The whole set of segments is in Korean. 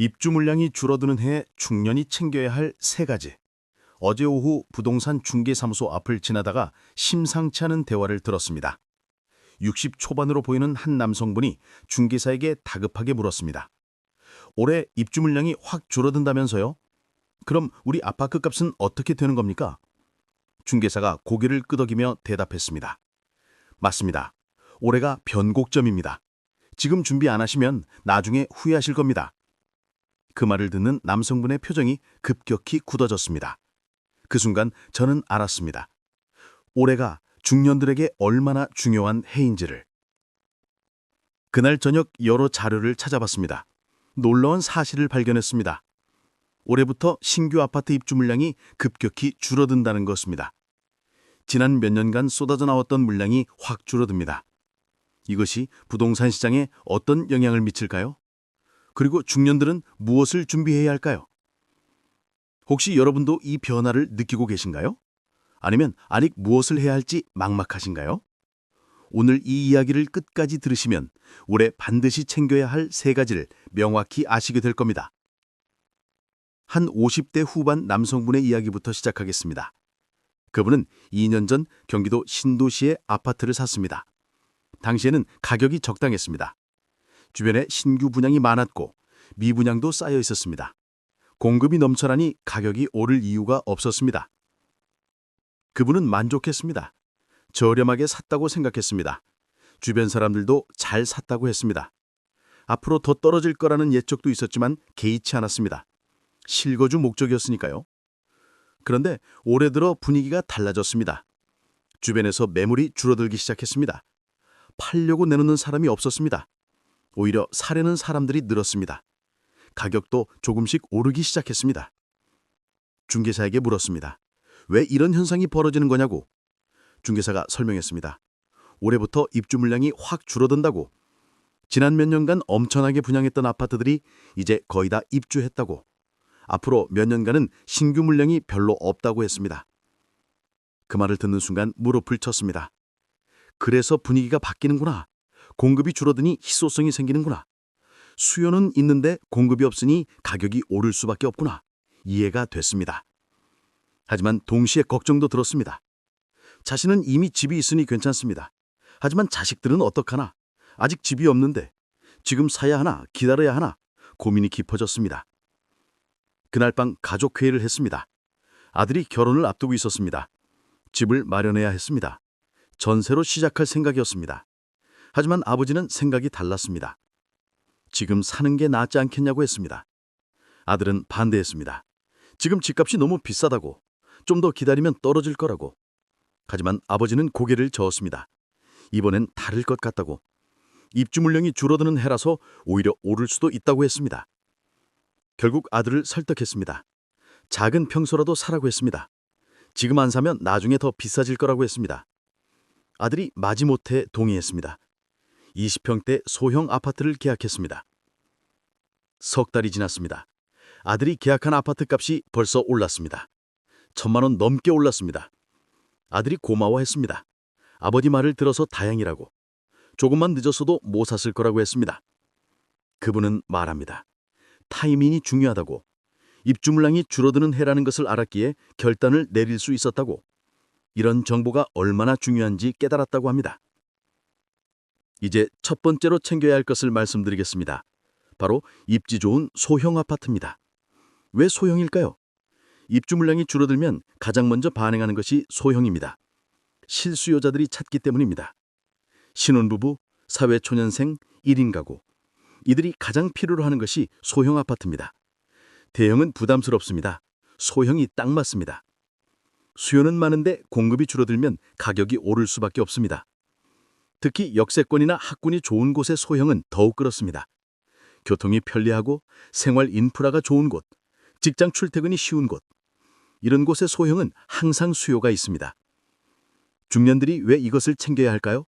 입주 물량이 줄어드는 해에 중년이 챙겨야 할 세 가지. 어제 오후 부동산 중개사무소 앞을 지나다가 심상치 않은 대화를 들었습니다. 60 초반으로 보이는 한 남성분이 중개사에게 다급하게 물었습니다. 올해 입주 물량이 확 줄어든다면서요? 그럼 우리 아파트 값은 어떻게 되는 겁니까? 중개사가 고개를 끄덕이며 대답했습니다. 맞습니다. 올해가 변곡점입니다. 지금 준비 안 하시면 나중에 후회하실 겁니다. 그 말을 듣는 남성분의 표정이 급격히 굳어졌습니다. 그 순간 저는 알았습니다. 올해가 중년들에게 얼마나 중요한 해인지를. 그날 저녁 여러 자료를 찾아봤습니다. 놀라운 사실을 발견했습니다. 올해부터 신규 아파트 입주 물량이 급격히 줄어든다는 것입니다. 지난 몇 년간 쏟아져 나왔던 물량이 확 줄어듭니다. 이것이 부동산 시장에 어떤 영향을 미칠까요? 그리고 중년들은 무엇을 준비해야 할까요? 혹시 여러분도 이 변화를 느끼고 계신가요? 아니면 아직 무엇을 해야 할지 막막하신가요? 오늘 이 이야기를 끝까지 들으시면 올해 반드시 챙겨야 할 세 가지를 명확히 아시게 될 겁니다. 한 50대 후반 남성분의 이야기부터 시작하겠습니다. 그분은 2년 전 경기도 신도시에 아파트를 샀습니다. 당시에는 가격이 적당했습니다. 주변에 신규 분양이 많았고 미분양도 쌓여 있었습니다. 공급이 넘쳐나니 가격이 오를 이유가 없었습니다. 그분은 만족했습니다. 저렴하게 샀다고 생각했습니다. 주변 사람들도 잘 샀다고 했습니다. 앞으로 더 떨어질 거라는 예측도 있었지만 개의치 않았습니다. 실거주 목적이었으니까요. 그런데 올해 들어 분위기가 달라졌습니다. 주변에서 매물이 줄어들기 시작했습니다. 팔려고 내놓는 사람이 없었습니다. 오히려 사려는 사람들이 늘었습니다. 가격도 조금씩 오르기 시작했습니다. 중개사에게 물었습니다. 왜 이런 현상이 벌어지는 거냐고. 중개사가 설명했습니다. 올해부터 입주 물량이 확 줄어든다고. 지난 몇 년간 엄청나게 분양했던 아파트들이 이제 거의 다 입주했다고. 앞으로 몇 년간은 신규 물량이 별로 없다고 했습니다. 그 말을 듣는 순간 무릎을 쳤습니다. 그래서 분위기가 바뀌는구나. 공급이 줄어드니 희소성이 생기는구나. 수요는 있는데 공급이 없으니 가격이 오를 수밖에 없구나. 이해가 됐습니다. 하지만 동시에 걱정도 들었습니다. 자신은 이미 집이 있으니 괜찮습니다. 하지만 자식들은 어떡하나? 아직 집이 없는데 지금 사야 하나 기다려야 하나? 고민이 깊어졌습니다. 그날 밤 가족회의를 했습니다. 아들이 결혼을 앞두고 있었습니다. 집을 마련해야 했습니다. 전세로 시작할 생각이었습니다. 하지만 아버지는 생각이 달랐습니다. 지금 사는 게 낫지 않겠냐고 했습니다. 아들은 반대했습니다. 지금 집값이 너무 비싸다고. 좀 더 기다리면 떨어질 거라고. 하지만 아버지는 고개를 저었습니다. 이번엔 다를 것 같다고. 입주 물량이 줄어드는 해라서 오히려 오를 수도 있다고 했습니다. 결국 아들을 설득했습니다. 작은 평소라도 사라고 했습니다. 지금 안 사면 나중에 더 비싸질 거라고 했습니다. 아들이 마지못해 동의했습니다. 20평대 소형 아파트를 계약했습니다. 석 달이 지났습니다. 아들이 계약한 아파트 값이 벌써 올랐습니다. 1,000만 원 넘게 올랐습니다. 아들이 고마워했습니다. 아버지 말을 들어서 다행이라고. 조금만 늦었어도 못 샀을 거라고 했습니다. 그분은 말합니다. 타이밍이 중요하다고. 입주 물량이 줄어드는 해라는 것을 알았기에 결단을 내릴 수 있었다고. 이런 정보가 얼마나 중요한지 깨달았다고 합니다. 이제 첫 번째로 챙겨야 할 것을 말씀드리겠습니다. 바로 입지 좋은 소형 아파트입니다. 왜 소형일까요? 입주 물량이 줄어들면 가장 먼저 반응하는 것이 소형입니다. 실수요자들이 찾기 때문입니다. 신혼부부, 사회초년생, 1인 가구. 이들이 가장 필요로 하는 것이 소형 아파트입니다. 대형은 부담스럽습니다. 소형이 딱 맞습니다. 수요는 많은데 공급이 줄어들면 가격이 오를 수밖에 없습니다. 특히 역세권이나 학군이 좋은 곳의 소형은 더욱 그렇습니다. 교통이 편리하고 생활 인프라가 좋은 곳, 직장 출퇴근이 쉬운 곳, 이런 곳의 소형은 항상 수요가 있습니다. 중년들이 왜 이것을 챙겨야 할까요?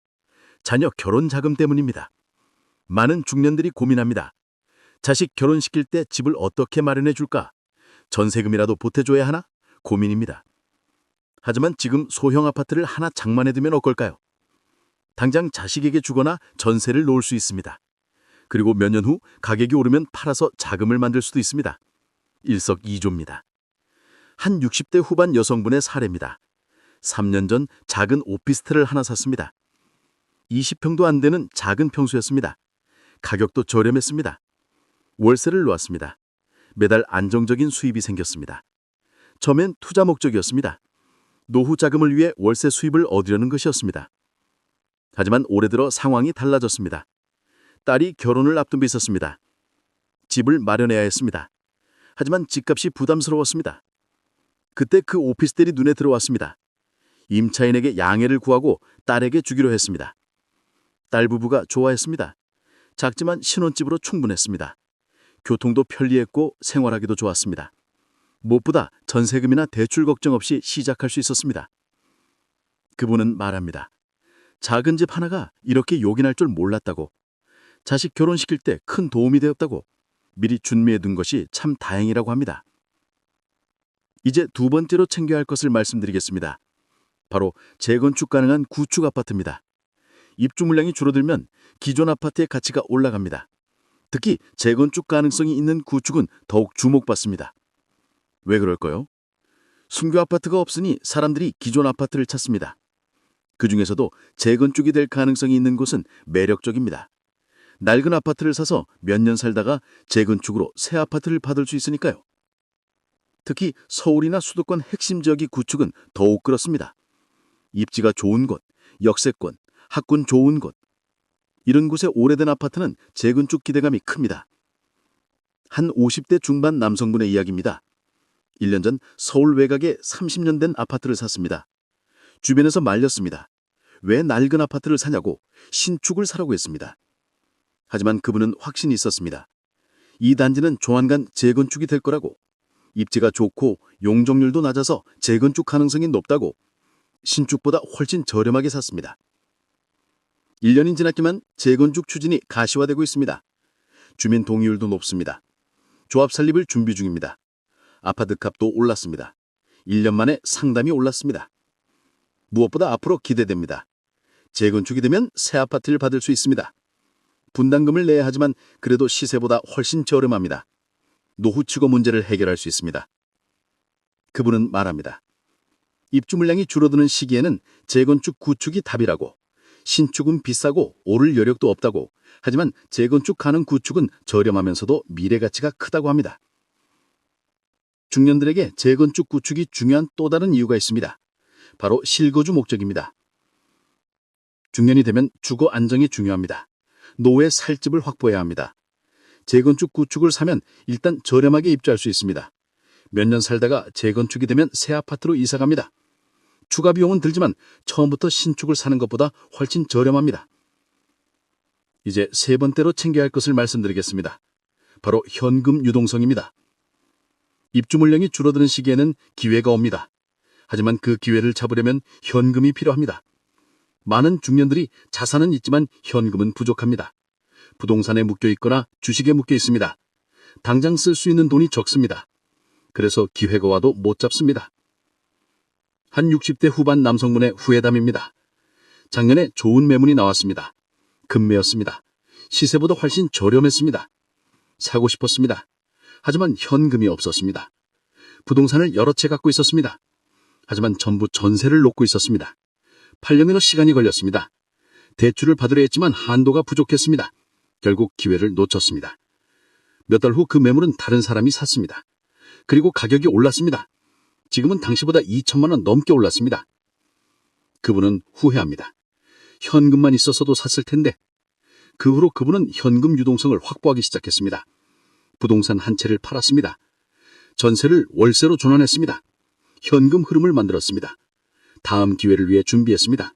자녀 결혼 자금 때문입니다. 많은 중년들이 고민합니다. 자식 결혼시킬 때 집을 어떻게 마련해 줄까? 전세금이라도 보태줘야 하나? 고민입니다. 하지만 지금 소형 아파트를 하나 장만해 두면 어떨까요? 당장 자식에게 주거나 전세를 놓을 수 있습니다. 그리고 몇 년 후 가격이 오르면 팔아서 자금을 만들 수도 있습니다. 일석이조입니다. 한 60대 후반 여성분의 사례입니다. 3년 전 작은 오피스텔을 하나 샀습니다. 20평도 안 되는 작은 평수였습니다. 가격도 저렴했습니다. 월세를 놓았습니다. 매달 안정적인 수입이 생겼습니다. 처음엔 투자 목적이었습니다. 노후 자금을 위해 월세 수입을 얻으려는 것이었습니다. 하지만 올해 들어 상황이 달라졌습니다. 딸이 결혼을 앞두고 있었습니다. 집을 마련해야 했습니다. 하지만 집값이 부담스러웠습니다. 그때 그 오피스텔이 눈에 들어왔습니다. 임차인에게 양해를 구하고 딸에게 주기로 했습니다. 딸 부부가 좋아했습니다. 작지만 신혼집으로 충분했습니다. 교통도 편리했고 생활하기도 좋았습니다. 무엇보다 전세금이나 대출 걱정 없이 시작할 수 있었습니다. 그분은 말합니다. 작은 집 하나가 이렇게 요긴할 줄 몰랐다고, 자식 결혼시킬 때 큰 도움이 되었다고 미리 준비해 둔 것이 참 다행이라고 합니다. 이제 두 번째로 챙겨야 할 것을 말씀드리겠습니다. 바로 재건축 가능한 구축 아파트입니다. 입주 물량이 줄어들면 기존 아파트의 가치가 올라갑니다. 특히 재건축 가능성이 있는 구축은 더욱 주목받습니다. 왜 그럴까요? 순교 아파트가 없으니 사람들이 기존 아파트를 찾습니다. 그중에서도 재건축이 될 가능성이 있는 곳은 매력적입니다. 낡은 아파트를 사서 몇 년 살다가 재건축으로 새 아파트를 받을 수 있으니까요. 특히 서울이나 수도권 핵심 지역의 구축은 더욱 그렇습니다. 입지가 좋은 곳, 역세권, 학군 좋은 곳, 이런 곳에 오래된 아파트는 재건축 기대감이 큽니다. 한 50대 중반 남성분의 이야기입니다. 1년 전 서울 외곽에 30년 된 아파트를 샀습니다. 주변에서 말렸습니다. 왜 낡은 아파트를 사냐고, 신축을 사라고 했습니다. 하지만 그분은 확신이 있었습니다. 이 단지는 조만간 재건축이 될 거라고, 입지가 좋고 용적률도 낮아서 재건축 가능성이 높다고, 신축보다 훨씬 저렴하게 샀습니다. 1년이 지났지만 재건축 추진이 가시화되고 있습니다. 주민 동의율도 높습니다. 조합 설립을 준비 중입니다. 아파트 값도 올랐습니다. 1년 만에 상담이 올랐습니다. 무엇보다 앞으로 기대됩니다. 재건축이 되면 새 아파트를 받을 수 있습니다. 분담금을 내야 하지만 그래도 시세보다 훨씬 저렴합니다. 노후 취거 문제를 해결할 수 있습니다. 그분은 말합니다. 입주 물량이 줄어드는 시기에는 재건축 구축이 답이라고, 신축은 비싸고 오를 여력도 없다고, 하지만 재건축 가능 구축은 저렴하면서도 미래 가치가 크다고 합니다. 중년들에게 재건축 구축이 중요한 또 다른 이유가 있습니다. 바로 실거주 목적입니다. 중년이 되면 주거 안정이 중요합니다. 노후에 살 집을 확보해야 합니다. 재건축 구축을 사면 일단 저렴하게 입주할 수 있습니다. 몇 년 살다가 재건축이 되면 새 아파트로 이사갑니다. 추가 비용은 들지만 처음부터 신축을 사는 것보다 훨씬 저렴합니다. 이제 세 번째로 챙겨야 할 것을 말씀드리겠습니다. 바로 현금 유동성입니다. 입주 물량이 줄어드는 시기에는 기회가 옵니다. 하지만 그 기회를 잡으려면 현금이 필요합니다. 많은 중년들이 자산은 있지만 현금은 부족합니다. 부동산에 묶여 있거나 주식에 묶여 있습니다. 당장 쓸 수 있는 돈이 적습니다. 그래서 기회가 와도 못 잡습니다. 한 60대 후반 남성분의 후회담입니다. 작년에 좋은 매물이 나왔습니다. 금매였습니다. 시세보다 훨씬 저렴했습니다. 사고 싶었습니다. 하지만 현금이 없었습니다. 부동산을 여러 채 갖고 있었습니다. 하지만 전부 전세를 놓고 있었습니다. 8년이나 시간이 걸렸습니다. 대출을 받으려 했지만 한도가 부족했습니다. 결국 기회를 놓쳤습니다. 몇 달 후 그 매물은 다른 사람이 샀습니다. 그리고 가격이 올랐습니다. 지금은 당시보다 2천만 원 넘게 올랐습니다. 그분은 후회합니다. 현금만 있었어도 샀을 텐데. 그 후로 그분은 현금 유동성을 확보하기 시작했습니다. 부동산 한 채를 팔았습니다. 전세를 월세로 전환했습니다. 현금 흐름을 만들었습니다. 다음 기회를 위해 준비했습니다.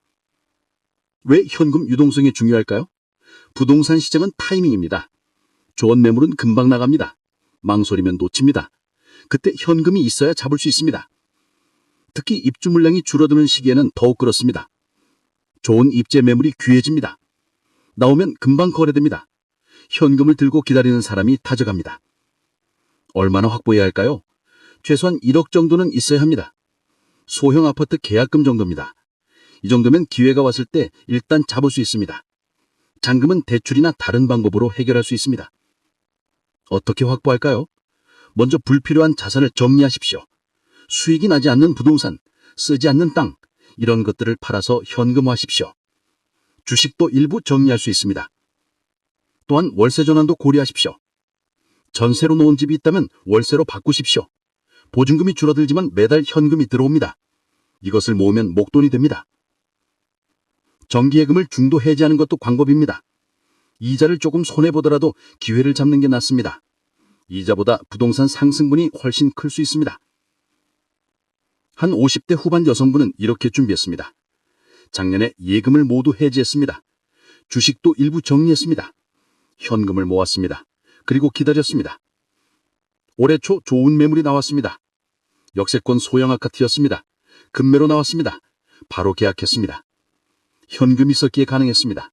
왜 현금 유동성이 중요할까요? 부동산 시장은 타이밍입니다. 좋은 매물은 금방 나갑니다. 망설이면 놓칩니다. 그때 현금이 있어야 잡을 수 있습니다. 특히 입주 물량이 줄어드는 시기에는 더욱 그렇습니다. 좋은 입재 매물이 귀해집니다. 나오면 금방 거래됩니다. 현금을 들고 기다리는 사람이 다져갑니다. 얼마나 확보해야 할까요? 최소한 1억 정도는 있어야 합니다. 소형 아파트 계약금 정도입니다. 이 정도면 기회가 왔을 때 일단 잡을 수 있습니다. 잔금은 대출이나 다른 방법으로 해결할 수 있습니다. 어떻게 확보할까요? 먼저 불필요한 자산을 정리하십시오. 수익이 나지 않는 부동산, 쓰지 않는 땅, 이런 것들을 팔아서 현금화하십시오. 주식도 일부 정리할 수 있습니다. 또한 월세 전환도 고려하십시오. 전세로 놓은 집이 있다면 월세로 바꾸십시오. 보증금이 줄어들지만 매달 현금이 들어옵니다. 이것을 모으면 목돈이 됩니다. 정기예금을 중도 해지하는 것도 방법입니다. 이자를 조금 손해보더라도 기회를 잡는 게 낫습니다. 이자보다 부동산 상승분이 훨씬 클 수 있습니다. 한 50대 후반 여성분은 이렇게 준비했습니다. 작년에 예금을 모두 해지했습니다. 주식도 일부 정리했습니다. 현금을 모았습니다. 그리고 기다렸습니다. 올해 초 좋은 매물이 나왔습니다. 역세권 소형 아파트였습니다. 급매로 나왔습니다. 바로 계약했습니다. 현금이 있었기에 가능했습니다.